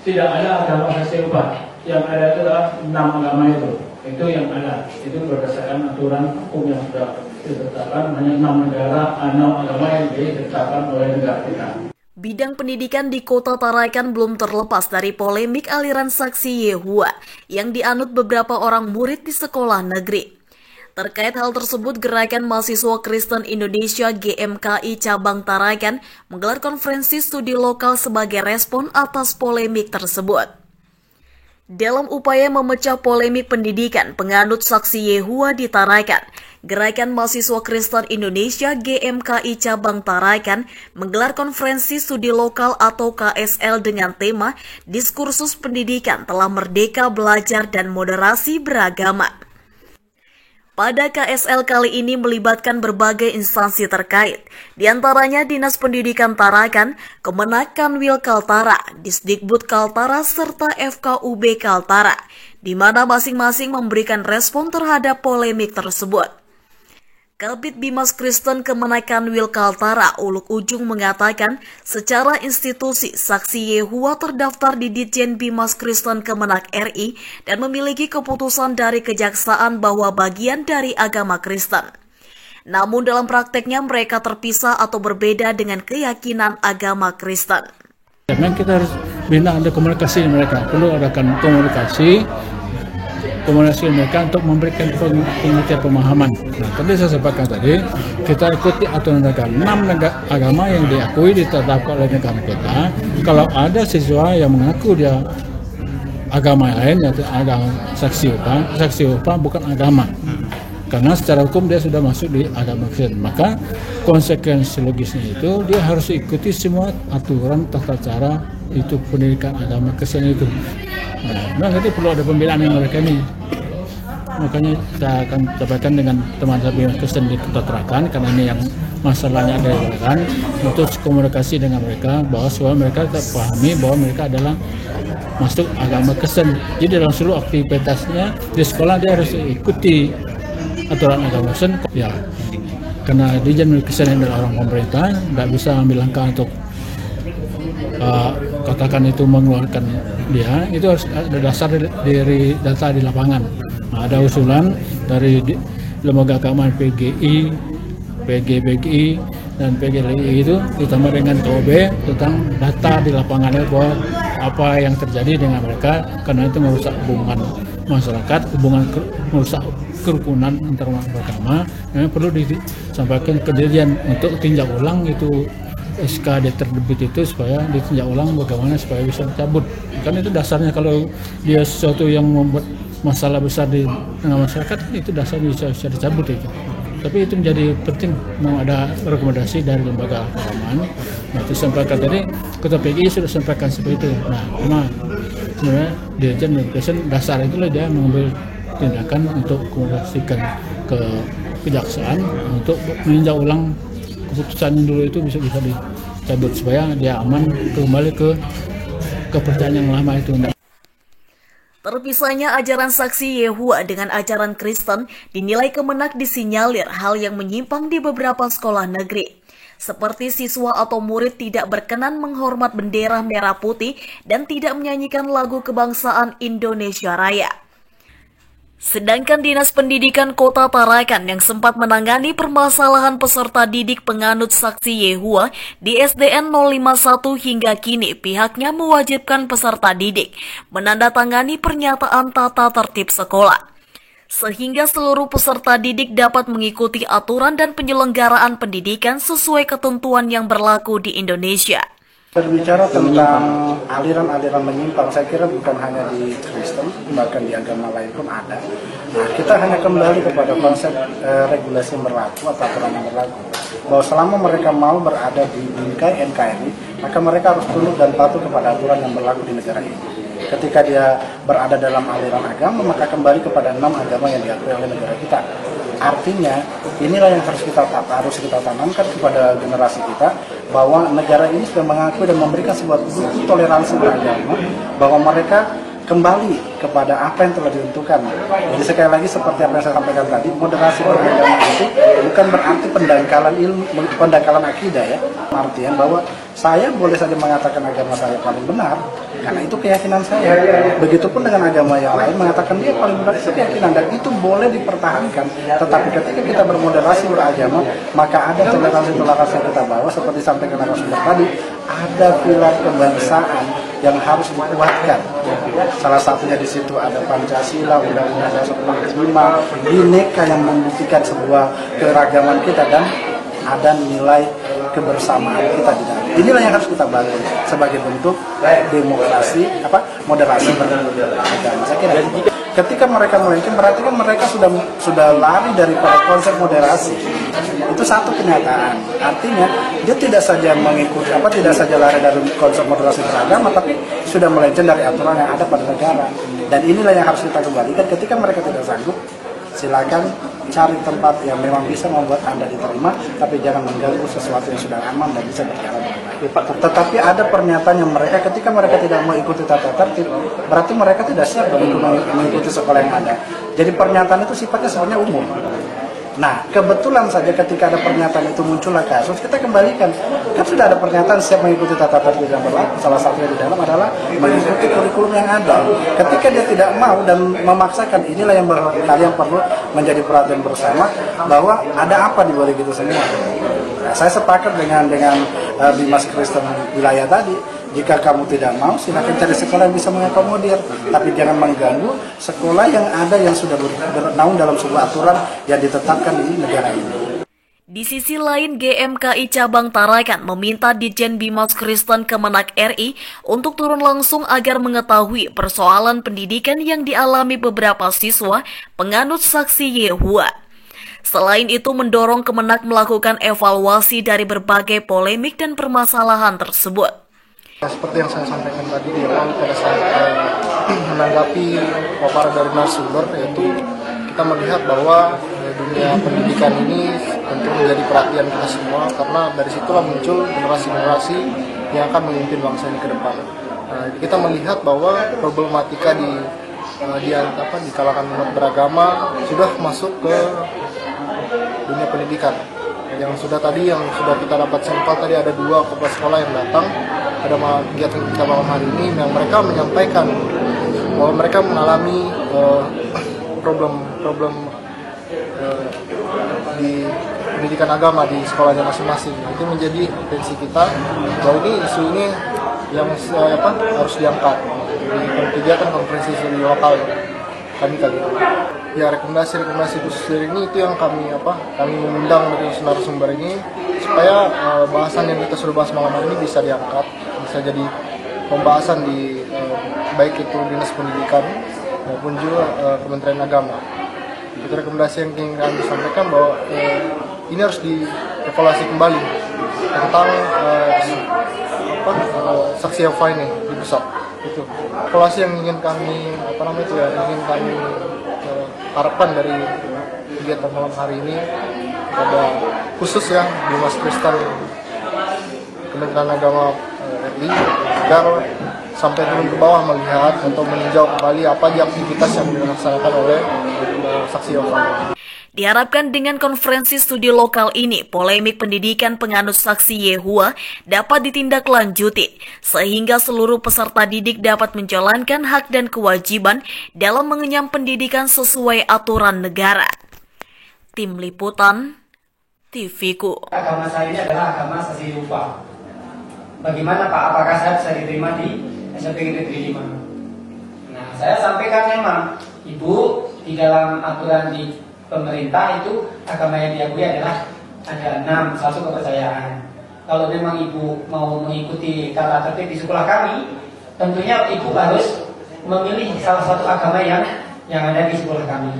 tidak ada agama serupa. Yang ada itu adalah 6 agama itu yang ada. Itu berdasarkan aturan hukum yang sudah ditetapkan, hanya 6 agama yang ditetapkan oleh negara kita. Bidang pendidikan di Kota Tarakan belum terlepas dari polemik aliran saksi Yehua yang dianut beberapa orang murid di sekolah negeri. Terkait hal tersebut, Gerakan Mahasiswa Kristen Indonesia GMKI Cabang Tarakan menggelar konferensi studi lokal sebagai respon atas polemik tersebut. Dalam upaya memecah polemik pendidikan penganut saksi Yehua di Tarakan, Gerakan Mahasiswa Kristen Indonesia GMKI Cabang Tarakan menggelar konferensi studi lokal atau KSL dengan tema Diskursus Pendidikan Telah Merdeka Belajar dan Moderasi Beragama. Pada KSL kali ini melibatkan berbagai instansi terkait, diantaranya Dinas Pendidikan Tarakan, Kemenak Kanwil Kaltara, Disdikbud Kaltara, serta FKUB Kaltara, di mana masing-masing memberikan respon terhadap polemik tersebut. Kabid Bimas Kristen Kemenak Kanwil Kaltara, Uluk Ujung mengatakan, secara institusi, saksi Yehua terdaftar di Ditjen Bimas Kristen Kemenak RI dan memiliki keputusan dari kejaksaan bahwa bagian dari agama Kristen. Namun dalam prakteknya mereka terpisah atau berbeda dengan keyakinan agama Kristen. Memang kita harus bina ada komunikasi mereka, perlu adakan komunikasi mereka untuk memberikan pengertian pemahaman. Nah, tadi saya sampaikan tadi, kita ikuti aturan negara. 6 agama yang diakui ditetapkan oleh negara kita. Kalau ada siswa yang mengaku dia agama lain, yaitu agama saksi upah bukan agama. Karena secara hukum dia sudah masuk di agama Kristen. Maka konsekuensi logisnya itu dia harus ikuti semua aturan tata cara itu pendidikan agama Kristen itu. Nah, nanti perlu ada pembelaan yang mereka ini. Makanya kita akan sampaikan dengan teman-teman Kristen di Kota Tarakan, karena ini yang masalahnya ada di Tarakan, untuk komunikasi dengan mereka bahwa supaya mereka pahami bahwa mereka adalah masuk agama Kristen. Jadi dalam seluruh aktivitasnya di sekolah dia harus ikuti aturan agama Kristen. Ya, karena Ditjen Kristen adalah orang pemerintah, nggak bisa ambil langkah untuk katakan itu mengeluarkan dia, itu harus ada dasar dari data di lapangan. Nah, ada usulan dari lembaga keamanan PGI, PGBGI, dan PGLI itu ditambah dengan KOB tentang data di lapangan bahwa apa yang terjadi dengan mereka, karena itu merusak hubungan masyarakat, merusak kerukunan antar beragama. Memang perlu disampaikan kejadian untuk tinjau ulang itu SK terbit itu supaya ditinjau ulang bagaimana supaya bisa dicabut. Kan itu dasarnya kalau dia sesuatu yang membuat masalah besar di tengah masyarakat, itu dasarnya bisa dicabut itu. Tapi itu menjadi penting, mau ada rekomendasi dari lembaga keamanan. Nah, itu sampaikan tadi, Ketua PGI sudah sampaikan seperti itu. Nah, memang sebenarnya Dirjen Kristen dasar itulah dia mengambil tindakan untuk komunikasikan ke kejaksaan untuk meninjau ulang keputusan dulu itu bisa dicabut supaya dia aman kembali ke kepercayaan yang lama itu. Terpisahnya ajaran saksi Yehua dengan ajaran Kristen dinilai Kemenak disinyalir hal yang menyimpang di beberapa sekolah negeri. Seperti siswa atau murid tidak berkenan menghormat bendera merah putih dan tidak menyanyikan lagu kebangsaan Indonesia Raya. Sedangkan Dinas Pendidikan Kota Tarakan yang sempat menangani permasalahan peserta didik penganut saksi Yehua di SDN 051 hingga kini pihaknya mewajibkan peserta didik menandatangani pernyataan tata tertib sekolah, sehingga seluruh peserta didik dapat mengikuti aturan dan penyelenggaraan pendidikan sesuai ketentuan yang berlaku di Indonesia. Berbicara tentang aliran-aliran menyimpang, saya kira bukan hanya di Kristen, bahkan di agama lain pun ada. Nah, kita hanya kembali kepada konsep regulasi yang berlaku atau aturan yang berlaku. Bahwa selama mereka mau berada di bingkai NKRI, maka mereka harus tunduk dan patuh kepada aturan yang berlaku di negara ini. Ketika dia berada dalam aliran agama, maka kembali kepada 6 agama yang diakui oleh negara kita. Artinya, inilah yang harus kita tanamkan kepada generasi kita, bahwa negara ini sudah mengakui dan memberikan sebuah toleransi beragama, bahwa mereka kembali kepada apa yang telah ditentukan. Jadi sekali lagi seperti apa yang saya sampaikan tadi, moderasi beragama itu bukan berarti pendangkalan ilmu, pendangkalan akidah ya. Artian bahwa Saya boleh saja mengatakan agama saya paling benar, karena itu keyakinan saya. Begitupun dengan agama yang lain mengatakan dia paling benar, itu keyakinan, dan itu boleh dipertahankan. Tetapi ketika kita bermoderasi beragama, maka ada toleransi-toleransi yang kita bawa, seperti sampaikan narasumber tadi, ada pilar kebangsaan yang harus dikuatkan. Salah satunya di situ ada Pancasila, Undang-Undang Dasar 45, Bhinneka yang membuktikan sebuah keragaman kita, dan ada nilai kebersamaan kita di dalam. Inilah yang harus kita bangun sebagai bentuk demokrasi, moderasi beragama. Saya kira ketika mereka melenceng, berarti kan mereka sudah lari daripada konsep moderasi. Itu satu kenyataan. Artinya dia tidak saja mengikuti tidak saja lari dari konsep moderasi beragama, tapi sudah melenceng dari aturan yang ada pada negara. Dan inilah yang harus kita kembalikan. Ketika mereka tidak sanggup, silakan cari tempat yang memang bisa membuat Anda diterima, tapi jangan mengganggu sesuatu yang sudah aman dan bisa berjalan dengan baik. Tetapi ada pernyataan yang ketika mereka tidak mau ikuti tata tertib, berarti mereka tidak siap untuk mengikuti sekolah yang ada. Jadi pernyataan itu sifatnya sebenarnya umum. Nah, kebetulan saja ketika ada pernyataan itu muncullah kasus, kita kembalikan. Kan sudah ada pernyataan siap mengikuti tata tertib yang berlaku. Salah satunya di dalam adalah mengikuti kurikulum yang ada. Ketika dia tidak mau dan memaksakan, inilah yang kalian perlu menjadi perhatian bersama, bahwa ada apa di balik itu semua. Nah, saya sepakat dengan Bimas Kristen wilayah tadi. Jika kamu tidak mau, silakan cari sekolah yang bisa mengakomodir, tapi jangan mengganggu sekolah yang ada yang sudah bernaung dalam sebuah aturan yang ditetapkan di negara ini. Di sisi lain, GMKI Cabang Tarakan meminta Ditjen Bimas Kristen Kemenak RI untuk turun langsung agar mengetahui persoalan pendidikan yang dialami beberapa siswa penganut saksi Yehua. Selain itu, mendorong Kemenak melakukan evaluasi dari berbagai polemik dan permasalahan tersebut. Seperti yang saya sampaikan tadi di awal pada saat menanggapi paparan dari narasumber, yaitu kita melihat bahwa dunia pendidikan ini tentu menjadi perhatian kita semua, karena dari situlah muncul generasi-generasi yang akan memimpin bangsa ini ke depan. Kita melihat bahwa problematika di kalangan umat beragama sudah masuk ke dunia pendidikan. Yang sudah kita dapat sampel tadi, ada 2 kepala sekolah yang datang pada kegiatan kita malam hari ini, yang mereka menyampaikan bahwa mereka mengalami problem di pendidikan agama di sekolahnya masing-masing. Itu menjadi atensi kita bahwa isu ini yang harus diangkat di kegiatan konferensi studi lokal kami kali ini. Ya, rekomendasi khusus ini itu yang kami mengundang dari narasumber ini, supaya bahasan yang kita sudah bahas malam hari ini bisa diangkat, bisa jadi pembahasan di baik itu Dinas Pendidikan maupun juga Kementerian Agama. Itu rekomendasi yang ingin kami sampaikan, bahwa ini harus dievaluasi kembali tentang saksi Yehua ini di pusat. Itu evaluasi yang ingin kami harapkan dari kegiatan malam hari ini, pada khusus ya Bimas Kristen Kementerian Agama RI, agar sampai turun ke bawah melihat atau meninjau kembali apa aktivitas yang dilaksanakan oleh saksi Yehua. Diharapkan dengan konferensi studi lokal ini, polemik pendidikan penganut saksi Yehua dapat ditindaklanjuti, sehingga seluruh peserta didik dapat menjalankan hak dan kewajiban dalam mengenyam pendidikan sesuai aturan negara. Tim Liputan, TVku. Agama saya ini adalah agama saksi Yehua. Bagaimana Pak, apakah saya bisa diterima di SMP Negeri 5? Nah, saya sampaikan memang, Ibu, di dalam aturan di pemerintah itu agama yang diakui adalah ada 6, satu kepercayaan. Kalau memang Ibu mau mengikuti tata tertib di sekolah kami, tentunya Ibu harus memilih salah satu agama yang ada di sekolah kami.